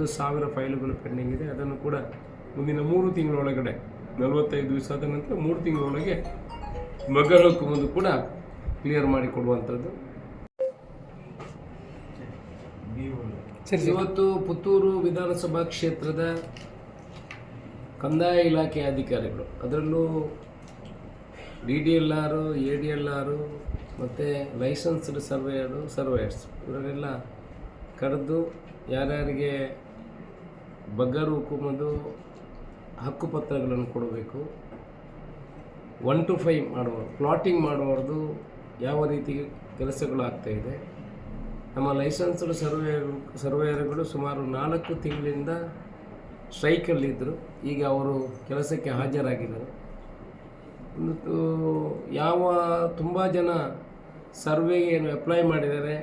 1,000 ಫೈಲುಗಳು pending ಇದೆ. ಅದನ್ನು ಕೂಡ ಮುಂದಿನ 3 ತಿಂಗಳೊಳಗಡೆ 45 ದಿವಸ ಆದ ನಂತರ 3 ತಿಂಗಳೊಳಗೆ ಬಗರ್ಹುಕುಂ ಮುಂದೆ ಕೂಡ ಕ್ಲಿಯರ್ ಮಾಡಿಕೊಡುವಂಥದ್ದು. ಇವತ್ತು ಪುತ್ತೂರು ವಿಧಾನಸಭಾ ಕ್ಷೇತ್ರದ ಕಂದಾಯ ಇಲಾಖೆ ಅಧಿಕಾರಿಗಳು, ಅದರಲ್ಲೂ DDLR, ADLR ಮತ್ತು ಲೈಸೆನ್ಸ್ಡ್ ಸರ್ವೇಯರ್ಸ್ ಇವರೆಲ್ಲ ಕರೆದು ಯಾರ್ಯಾರಿಗೆ ಬಗರ್ಹುಕುಂದು ಹಕ್ಕುಪತ್ರಗಳನ್ನು ಕೊಡಬೇಕು, 1 to 5 ಮಾಡುವರು, ಪ್ಲಾಟಿಂಗ್ ಮಾಡುವವ್ರದ್ದು ಯಾವ ರೀತಿ ಕೆಲಸಗಳು ಆಗ್ತಾಯಿದೆ. ನಮ್ಮ ಲೈಸೆನ್ಸ್ಡ್ ಸರ್ವೇಯರ್ಗಳು ಸುಮಾರು 4 ತಿಂಗಳಿಂದ ಸ್ಟ್ರೈಕಲ್ಲಿದ್ದರು. ಈಗ ಅವರು ಕೆಲಸಕ್ಕೆ ಹಾಜರಾಗಿದ್ದರು. ತುಂಬ ಜನ ಸರ್ವೆಗೆ ಏನು ಅಪ್ಲೈ ಮಾಡಿದ್ದಾರೆ,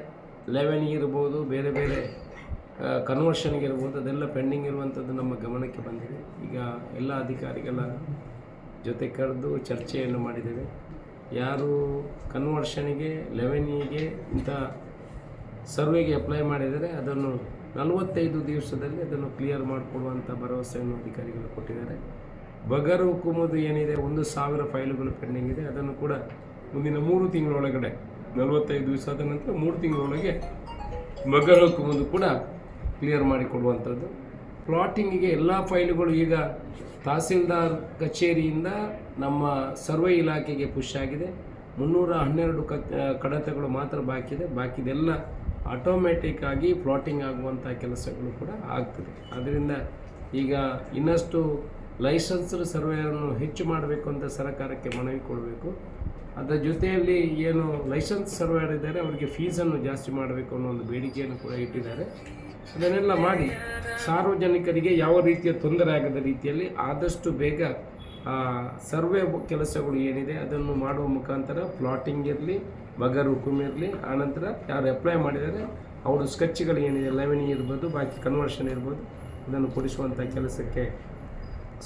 11 ಇರ್ಬೋದು, ಬೇರೆ ಬೇರೆ ಕನ್ವರ್ಷನ್ಗೆ ಇರ್ಬೋದು, ಅದೆಲ್ಲ ಪೆಂಡಿಂಗ್ ಇರುವಂಥದ್ದು ನಮ್ಮ ಗಮನಕ್ಕೆ ಬಂದಿದೆ. ಈಗ ಎಲ್ಲ ಅಧಿಕಾರಿಗಳ ಜೊತೆ ಕರೆದು ಚರ್ಚೆಯನ್ನು ಮಾಡಿದ್ದೇವೆ. ಯಾರು ಕನ್ವರ್ಷನ್ಗೆ 11ಗೆ ಇಂಥ ಸರ್ವೆಗೆ ಅಪ್ಲೈ ಮಾಡಿದರೆ ಅದನ್ನು 45 ದಿವಸದಲ್ಲಿ ಅದನ್ನು ಕ್ಲಿಯರ್ ಮಾಡಿಕೊಡುವಂಥ ಭರವಸೆಯನ್ನು ಅಧಿಕಾರಿಗಳು ಕೊಟ್ಟಿದ್ದಾರೆ. ಬಗರ್ಹುಕುಂದು ಏನಿದೆ 1,000 ಫೈಲುಗಳು ಪೆಂಡಿಂಗ್ ಇದೆ. ಅದನ್ನು ಕೂಡ ಮುಂದಿನ 3 ತಿಂಗಳೊಳಗಡೆ 45 ದಿವಸ ಆದ ನಂತರ 3 ತಿಂಗಳೊಳಗೆ ಬಗರ್ಹುಕುಂದು ಕೂಡ ಕ್ಲಿಯರ್ ಮಾಡಿಕೊಡುವಂಥದ್ದು. ಪ್ಲಾಟಿಂಗಿಗೆ ಎಲ್ಲ ಫೈಲುಗಳು ಈಗ ತಹಸೀಲ್ದಾರ್ ಕಚೇರಿಯಿಂದ ನಮ್ಮ ಸರ್ವೆ ಇಲಾಖೆಗೆ ಪುಷ್ ಆಗಿದೆ. 312 ಕಡತಗಳು ಮಾತ್ರ ಬಾಕಿದೆಲ್ಲ ಆಟೋಮೆಟಿಕ್ ಆಗಿ ಪ್ಲಾಟಿಂಗ್ ಆಗುವಂಥ ಕೆಲಸಗಳು ಕೂಡ ಆಗ್ತದೆ. ಆದ್ದರಿಂದ ಈಗ ಇನ್ನಷ್ಟು ಲೈಸೆನ್ಸ್ಡ್ ಸರ್ವೇಯನ್ನು ಹೆಚ್ಚು ಮಾಡಬೇಕು ಅಂತ ಸರ್ಕಾರಕ್ಕೆ ಮನವಿ ಕೊಡಬೇಕು. ಅದರ ಜೊತೆಯಲ್ಲಿ ಏನು ಲೈಸೆನ್ಸ್ ಸರ್ವೇಯರ್ ಇದ್ದಾರೆ ಅವರಿಗೆ ಫೀಸನ್ನು ಜಾಸ್ತಿ ಮಾಡಬೇಕು ಅನ್ನೋ ಒಂದು ಬೇಡಿಕೆಯನ್ನು ಕೂಡ ಇಟ್ಟಿದ್ದಾರೆ. ಅದನ್ನೆಲ್ಲ ಮಾಡಿ ಸಾರ್ವಜನಿಕರಿಗೆ ಯಾವ ರೀತಿಯ ತೊಂದರೆ ಆಗದ ರೀತಿಯಲ್ಲಿ ಆದಷ್ಟು ಬೇಗ ಸರ್ವೆ ಕೆಲಸಗಳು ಏನಿದೆ ಅದನ್ನು ಮಾಡುವ ಮುಖಾಂತರ ಪ್ಲಾಟಿಂಗ್ ಇರಲಿ, ಬಗರ್ಹುಕುಂ ಇರಲಿ, ಆನಂತರ ಯಾರು ಅಪ್ಲೈ ಮಾಡಿದ್ದಾರೆ ಅವರು ಸ್ಕೆಚ್ಗಳು ಏನಿದೆ 11 ಇರ್ಬೋದು, ಬಾಕಿ ಕನ್ವರ್ಷನ್ ಇರ್ಬೋದು, ಅದನ್ನು ಕೊಡಿಸುವಂಥ ಕೆಲಸಕ್ಕೆ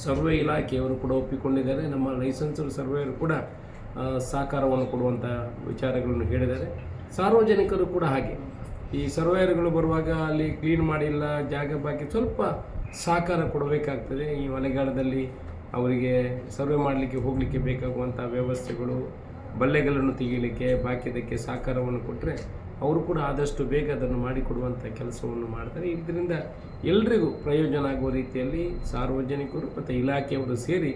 ಸರ್ವೆ ಇಲಾಖೆಯವರು ಕೂಡ ಒಪ್ಪಿಕೊಂಡಿದ್ದಾರೆ. ನಮ್ಮ ಲೈಸೆನ್ಸ್ಡ್ ಸರ್ವೇಯರು ಕೂಡ ಸಹಕಾರವನ್ನು ಕೊಡುವಂಥ ವಿಚಾರಗಳನ್ನು ಹೇಳಿದ್ದಾರೆ. ಸಾರ್ವಜನಿಕರು ಕೂಡ ಹಾಗೆ ಈ ಸರ್ವೇಯರ್ಗಳು ಬರುವಾಗ ಅಲ್ಲಿ ಕ್ಲೀನ್ ಮಾಡಿಲ್ಲ, ಜಾಗ ಬಾಕಿ ಸ್ವಲ್ಪ ಸಹಕಾರ ಕೊಡಬೇಕಾಗ್ತದೆ. ಈ ಮಳೆಗಾಲದಲ್ಲಿ ಅವರಿಗೆ ಸರ್ವೆ ಮಾಡಲಿಕ್ಕೆ ಹೋಗಲಿಕ್ಕೆ ಬೇಕಾಗುವಂಥ ವ್ಯವಸ್ಥೆಗಳು, ಬಲ್ಲೆಗಳನ್ನು ತೆಗೀಲಿಕ್ಕೆ ಬಾಕಿದಕ್ಕೆ ಸಹಕಾರವನ್ನು ಕೊಟ್ಟರೆ ಅವರು ಕೂಡ ಆದಷ್ಟು ಬೇಗ ಅದನ್ನು ಮಾಡಿಕೊಡುವಂಥ ಕೆಲಸವನ್ನು ಮಾಡ್ತಾರೆ. ಇದರಿಂದ ಎಲ್ರಿಗೂ ಪ್ರಯೋಜನ ಆಗುವ ರೀತಿಯಲ್ಲಿ ಸಾರ್ವಜನಿಕರು ಮತ್ತು ಇಲಾಖೆಯವರು ಸೇರಿ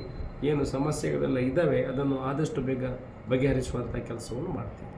ಏನು ಸಮಸ್ಯೆಗಳೆಲ್ಲ ಇದ್ದಾವೆ ಅದನ್ನು ಆದಷ್ಟು ಬೇಗ ಬಗೆಹರಿಸುವಂಥ ಕೆಲಸವನ್ನು ಮಾಡ್ತೀವಿ.